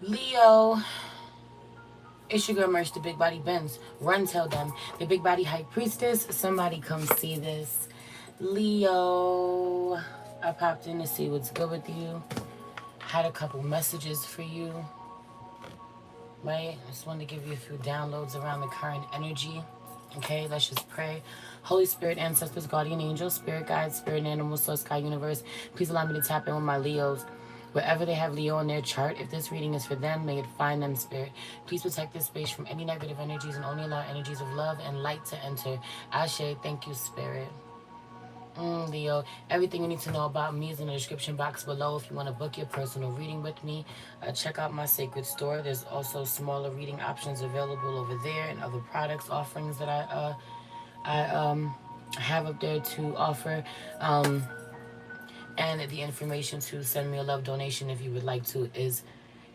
Leo, it's your girl Merch, the Big Body Benz. Run, tell them. The Big Body High Priestess. Somebody come see this. Leo, I popped in to see what's good with you. Had a couple messages for you. Right? I just wanted to give you a few downloads around the current energy. Okay, let's just pray. Holy Spirit, ancestors, guardian angels, spirit guides, spirit animal, source, sky, universe. Please allow me to tap in with my Leos. Wherever they have Leo on their chart, if this reading is for them, may it find them, Spirit. Please protect this space from any negative energies and only allow energies of love and light to enter. Ashe, thank you, Spirit. Leo, everything you need to know about me is in the description box below. If you want to book your personal reading with me, check out my sacred store. There's also smaller reading options available over there and other products offerings that I have up there to offer. Um, and the information to send me a love donation if you would like to is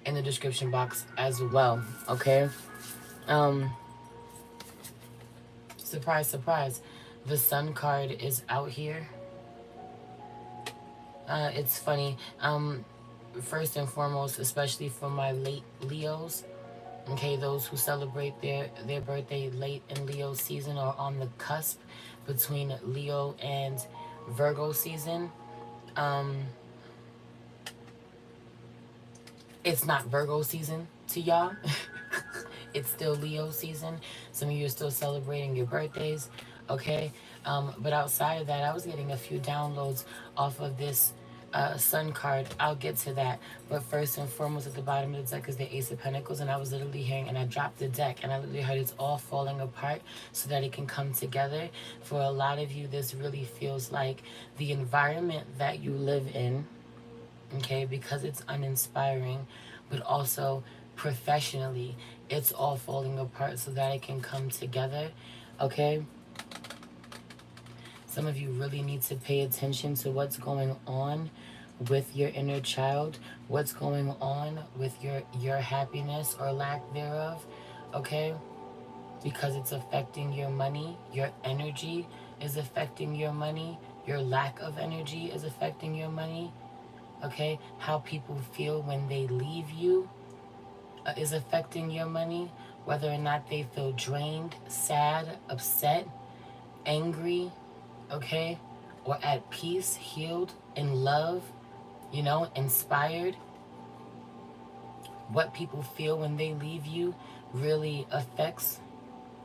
in the description box as well. Okay. Um, Surprise, surprise. The Sun card is out here. It's funny. First and foremost, especially for my late Leos, okay, those who celebrate their birthday late in Leo season or on the cusp between Leo and Virgo season. Um, it's not Virgo season to y'all. It's still Leo season. Some of you are still celebrating your birthdays, okay? But outside of that, I was getting a few downloads off of this Sun card. I'll get to that. But first and foremost, at the bottom of the deck is the Ace of Pentacles, and I was literally hearing, and I dropped the deck, and I literally heard it's all falling apart so that it can come together. For a lot of you, this really feels like the environment that you live in, okay, because it's uninspiring, but also professionally, it's all falling apart so that it can come together, okay? Some of you really need to pay attention to what's going on with your inner child, what's going on with your happiness or lack thereof, okay? Because it's affecting your money, your energy is affecting your money, your lack of energy is affecting your money, okay? How people feel when they leave you is affecting your money, whether or not they feel drained, sad, upset, angry, okay? Or at peace, healed, in love, inspired. What people feel when they leave you really affects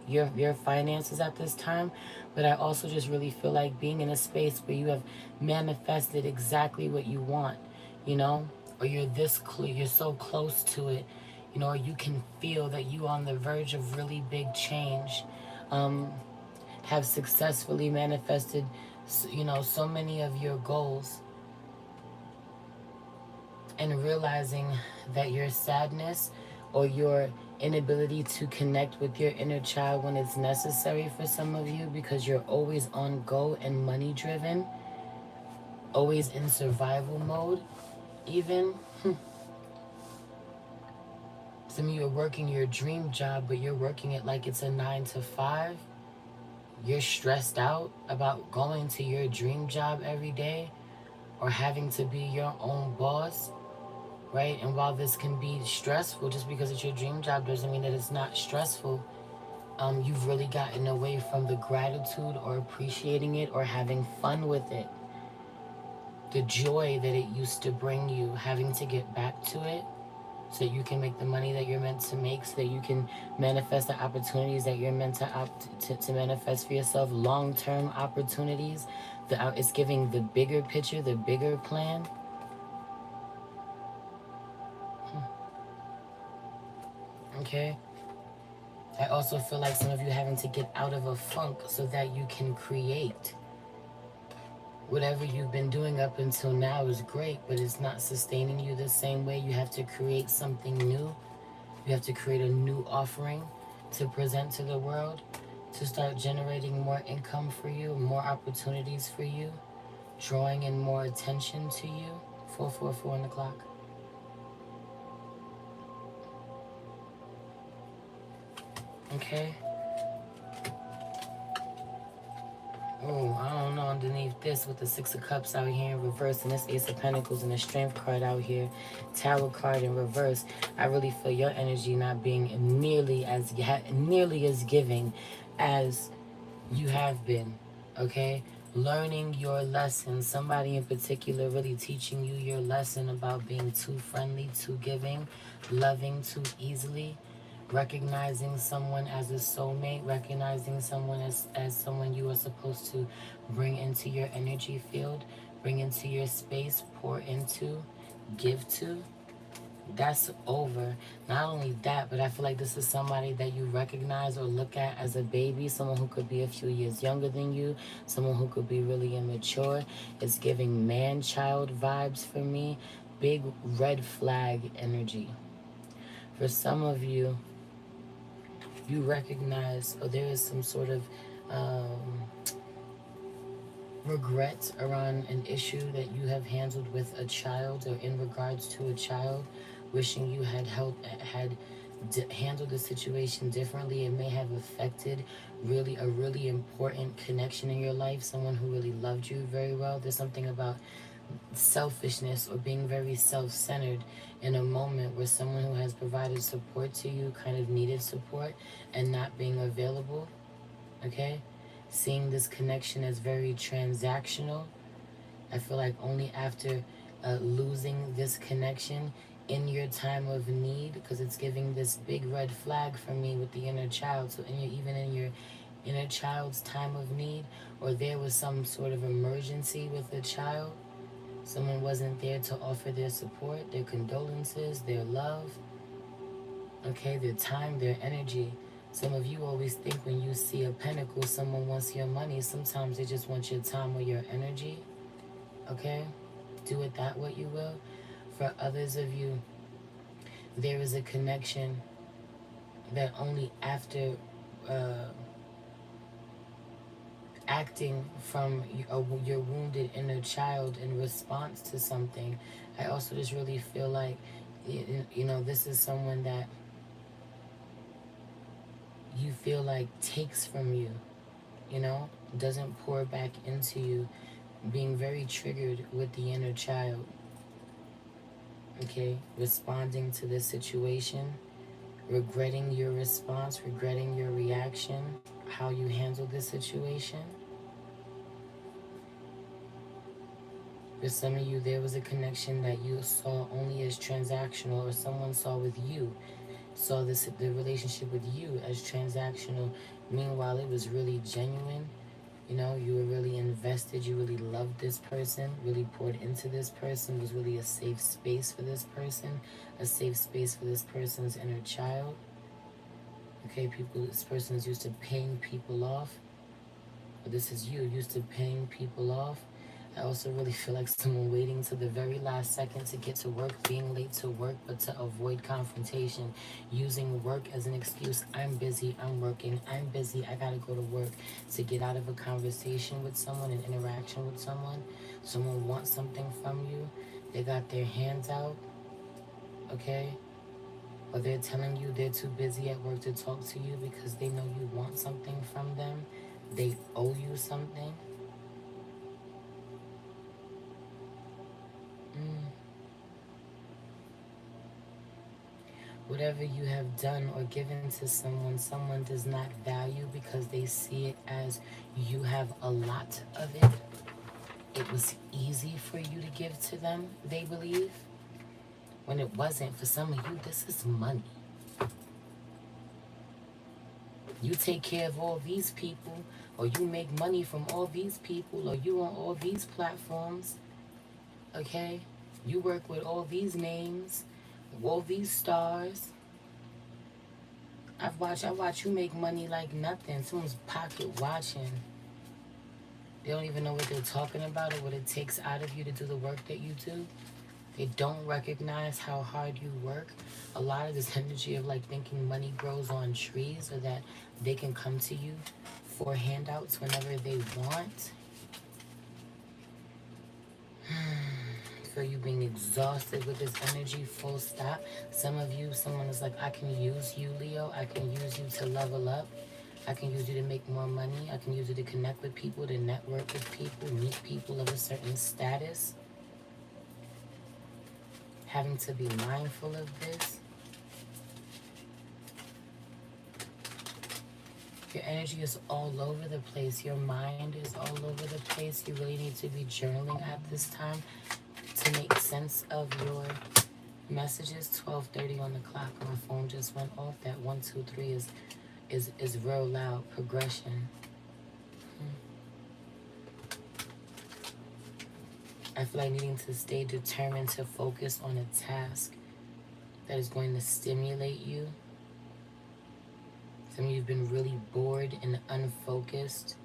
your finances at this time. But I also just really feel like being in a space where you have manifested exactly what you want, you know, or you're so close to it, or you can feel that you on the verge of really big change, um, have successfully manifested, so many of your goals, and realizing that your sadness or your inability to connect with your inner child when it's necessary for some of you, because you're always on go and money driven, always in survival mode, even. Some of you are working your dream job, but you're working it like it's a 9 to 5. You're stressed out about going to your dream job every day or having to be your own boss, right? And while this can be stressful, just because it's your dream job doesn't mean that it's not stressful. You've really gotten away from the gratitude or appreciating it or having fun with it. The joy that it used to bring you, having to get back to it so that you can make the money that you're meant to make, so that you can manifest the opportunities that you're meant to manifest for yourself, long-term opportunities. It's giving the bigger picture, the bigger plan. Okay? I also feel like some of you having to get out of a funk so that you can create. Whatever you've been doing up until now is great, but it's not sustaining you the same way. You have to create something new. You have to create a new offering to present to the world, to start generating more income for you, more opportunities for you, drawing in more attention to you. 444 on the clock. Okay? Oh, I don't know, underneath this with the Six of Cups out here in reverse and this Ace of Pentacles and the Strength card out here, Tower card in reverse, I really feel your energy not being nearly as giving as you have been, okay? Learning your lesson. Somebody in particular really teaching you your lesson about being too friendly, too giving, loving too easily, recognizing someone as a soulmate, recognizing someone as someone you are supposed to bring into your energy field, bring into your space, pour into, give to. That's over. Not only that, but I feel like this is somebody that you recognize or look at as a baby, someone who could be a few years younger than you, someone who could be really immature. It's giving man-child vibes for me. Big red flag energy. For some of you, you recognize, or there is some sort of regret around an issue that you have handled with a child or in regards to a child, wishing you had handled the situation differently. It may have affected a really important connection in your life, someone who really loved you very well. There's something about selfishness or being very self-centered in a moment where someone who has provided support to you kind of needed support and not being available. Okay, seeing this connection as very transactional. I feel like only after losing this connection in your time of need, because it's giving this big red flag for me with the inner child. So even in your inner child's time of need, or there was some sort of emergency with the child, someone wasn't there to offer their support, their condolences, their love, okay, their time, their energy. Some of you always think when you see a pentacle, someone wants your money. Sometimes they just want your time or your energy, okay? Do with that what you will. For others of you, there is a connection that only after acting from your wounded inner child in response to something, I also just really feel like, this is someone that you feel like takes from you, doesn't pour back into you, being very triggered with the inner child, okay, responding to this situation, regretting your response, regretting your reaction, how you handled this situation. For some of you, there was a connection that you saw only as transactional, or someone saw with you, saw the relationship with you as transactional. Meanwhile, it was really genuine. You were really invested. You really loved this person, really poured into this person. It was really a safe space for this person, a safe space for this person's inner child. Okay, this person is used to paying people off. But this is you, used to paying people off. I also really feel like someone waiting to the very last second to get to work, being late to work, but to avoid confrontation, using work as an excuse. I'm busy, I'm working, I'm busy, I gotta go to work, to get out of a conversation with someone, an interaction with someone. Someone wants something from you, they got their hands out, okay? Or they're telling you they're too busy at work to talk to you because they know you want something from them. They owe you something. Whatever you have done or given to someone, someone does not value because they see it as you have a lot of it. It was easy for you to give to them, they believe. When it wasn't. For some of you, this is money. You take care of all these people, or you make money from all these people, or you on all these platforms, okay? You work with all these names, all these stars. I watch you make money like nothing. Someone's pocket watching. They don't even know what they're talking about or what it takes out of you to do the work that you do. They don't recognize how hard you work. A lot of this energy of like thinking money grows on trees, or that they can come to you for handouts whenever they want. For you being exhausted with this energy, full stop. Some of you, someone is like, I can use you, Leo. I can use you to level up. I can use you to make more money. I can use you to connect with people, to network with people, meet people of a certain status. Having to be mindful of this. Your energy is all over the place. Your mind is all over the place. You really need to be journaling at this time to make sense of your messages. 12:30 on the clock. My phone just went off. That 123 is real loud. Progression. I feel like needing to stay determined to focus on a task that is going to stimulate you. Some of you have been really bored and unfocused,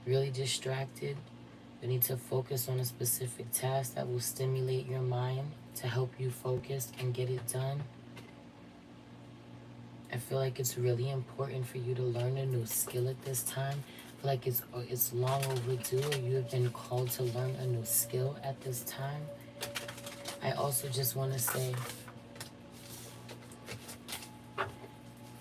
really distracted. You need to focus on a specific task that will stimulate your mind to help you focus and get it done. I feel like it's really important for you to learn a new skill at this time. I feel like it's long overdue, or you have been called to learn a new skill at this time. I also just want to say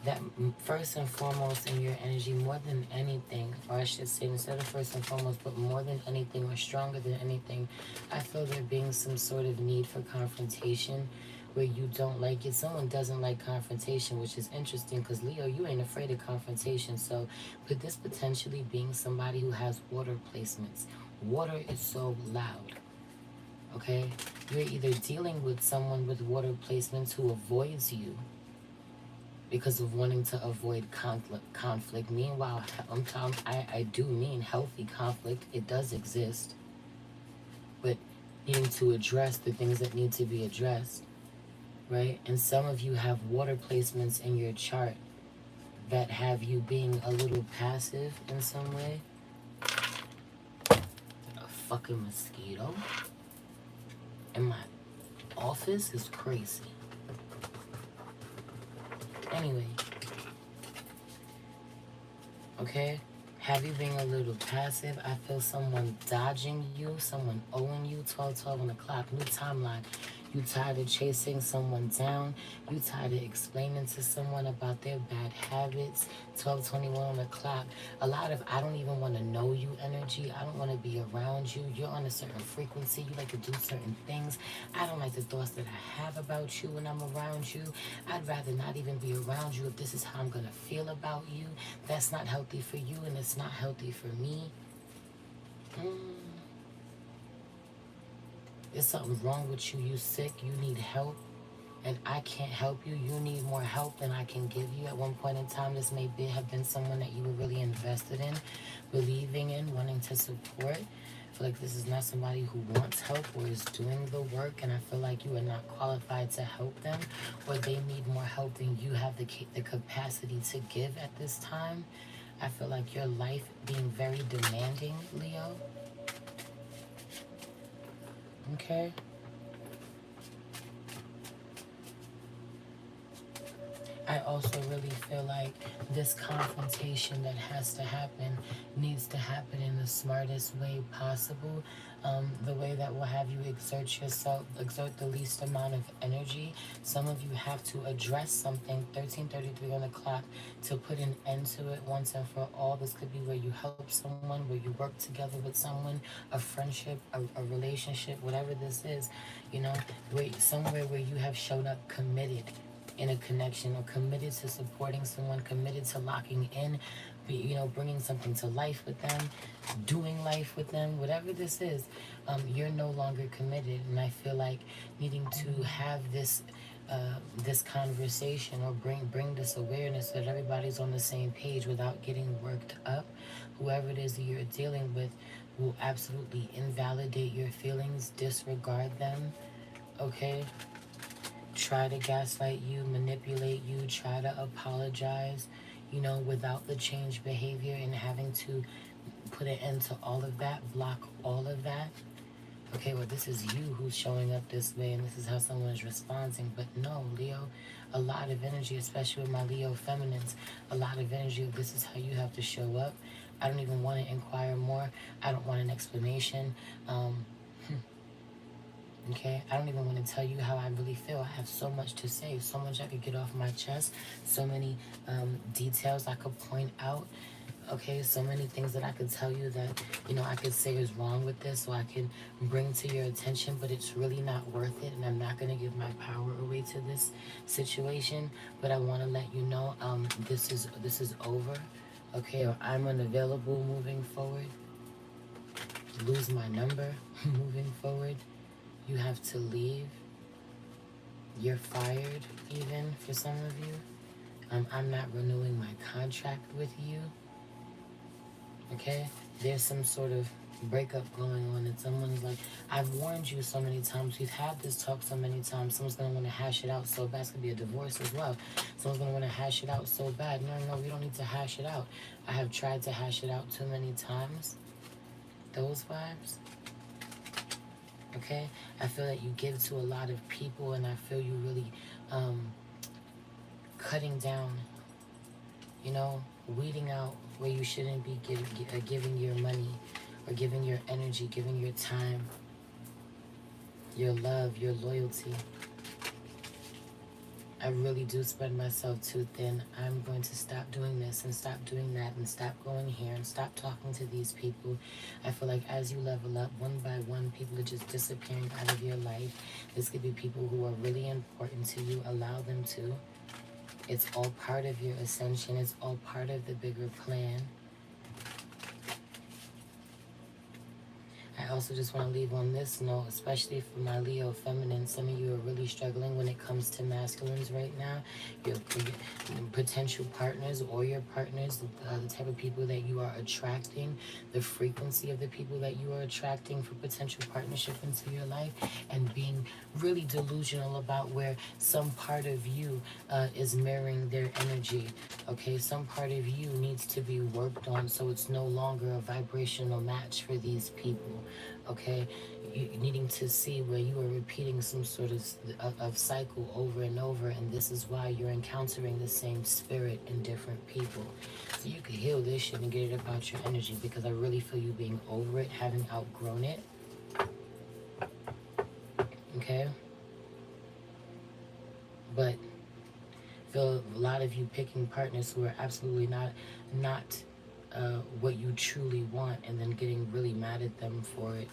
that first and foremost in your energy, more than anything, or I should say instead of first and foremost, but more than anything or stronger than anything, I feel there being some sort of need for confrontation where you don't like it. Someone doesn't like confrontation, which is interesting because Leo, you ain't afraid of confrontation. So with this potentially being somebody who has water placements, water is so loud. Okay? You're either dealing with someone with water placements who avoids you because of wanting to avoid conflict. Meanwhile, I do mean healthy conflict. It does exist. But needing to address the things that need to be addressed. Right? And some of you have water placements in your chart that have you being a little passive in some way. A fucking mosquito in my office is crazy. Anyway. Okay? Have you being a little passive? I feel someone dodging you, someone owing you. 12:12 on the clock, new timeline. You tired of chasing someone down. You tired of explaining to someone about their bad habits. 12:21 on the clock. A lot of I don't even want to know you energy. I don't want to be around you. You're on a certain frequency. You like to do certain things. I don't like the thoughts that I have about you when I'm around you. I'd rather not even be around you if this is how I'm going to feel about you. That's not healthy for you and it's not healthy for me. There's something wrong with you. You sick. You need help. And I can't help you. You need more help than I can give you. At one point in time, this may have been someone that you were really invested in, believing in, wanting to support. I feel like this is not somebody who wants help or is doing the work, and I feel like you are not qualified to help them, or they need more help than you have the capacity to give at this time. I feel like your life being very demanding, Leo. Okay? I also really feel like this confrontation that has to happen needs to happen in the smartest way possible. The way that will have you exert yourself, exert the least amount of energy. Some of you have to address something, 13:33 on the clock, to put an end to it once and for all. This could be where you help someone, where you work together with someone, a friendship, a relationship, whatever this is, you know, somewhere where you have shown up committed in a connection, or committed to supporting someone, committed to locking in, you know, bringing something to life with them, doing life with them, whatever this is, you're no longer committed. And I feel like needing to have this this conversation, or bring this awareness that everybody's on the same page without getting worked up. Whoever it is that you're dealing with will absolutely invalidate your feelings, disregard them, okay? Try to gaslight you, manipulate you, try to apologize, you know, without the change behavior, and having to put an end to all of that, block all of that. Okay, well, this is you who's showing up this way, and this is how someone is responding. But no, Leo, a lot of energy, especially with my Leo feminines, a lot of energy of this is how you have to show up. I don't even want to inquire more. I don't want an explanation. Okay, I don't even want to tell you how I really feel. I have so much to say, so much I could get off my chest, so many details I could point out. Okay, so many things that I could tell you that, I could say is wrong with this, so I can bring to your attention, but it's really not worth it, and I'm not going to give my power away to this situation. But I want to let you know, this is over. Okay, or I'm unavailable moving forward. Lose my number moving forward. You have to leave. You're fired, even for some of you. I'm not renewing my contract with you. Okay? There's some sort of breakup going on, and someone's like, I've warned you so many times. We've had this talk so many times. Someone's going to want to hash it out so bad. It's going to be a divorce as well. Someone's going to want to hash it out so bad. No, we don't need to hash it out. I have tried to hash it out too many times. Those vibes. Okay? I feel that you give to a lot of people, and I feel you really cutting down, weeding out where you shouldn't be giving your money or giving your energy, giving your time, your love, your loyalty. I really do spread myself too thin. I'm going to stop doing this and stop doing that and stop going here and stop talking to these people. I feel like as you level up, one by one, people are just disappearing out of your life. This could be people who are really important to you. Allow them to. It's all part of your ascension. It's all part of the bigger plan. I also just want to leave on this note, especially for my Leo feminine. Some of you are really struggling when it comes to masculines right now. Your potential partners or your partners, the type of people that you are attracting, the frequency of the people that you are attracting for potential partnership into your life, and being really delusional about where some part of you is mirroring their energy. Okay, some part of you needs to be worked on so it's no longer a vibrational match for these people. Okay, you needing to see where you are repeating some sort of cycle over and over, and this is why you're encountering the same spirit in different people. So you can heal this shit and get it about your energy, because I really feel you being over it, having outgrown it. Okay, but I feel a lot of you picking partners who are absolutely not what you truly want, and then getting really mad at them for it,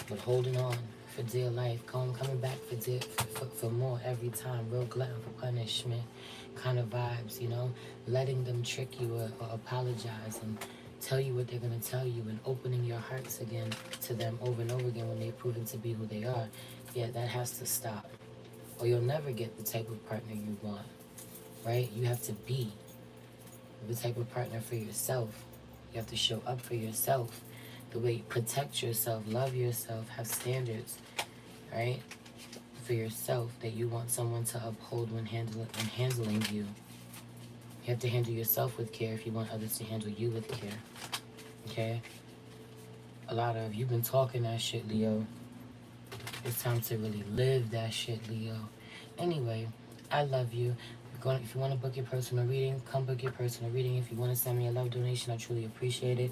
but holding on for dear life, coming back for more every time. Real glutton for punishment kind of vibes, letting them trick you or apologize and tell you what they're going to tell you, and opening your hearts again to them over and over again when they've proven to be who they are. Yeah, that has to stop, or you'll never get the type of partner you want, right? You have to be the type of partner for yourself. You have to show up for yourself, the way you protect yourself, love yourself, have standards, right? For yourself that you want someone to uphold when handling you. You have to handle yourself with care if you want others to handle you with care. Okay? A lot of you've been talking that shit, Leo. It's time to really live that shit, Leo. Anyway, I love you. If you want to book your personal reading, come book your personal reading. If you want to send me a love donation, I truly appreciate it.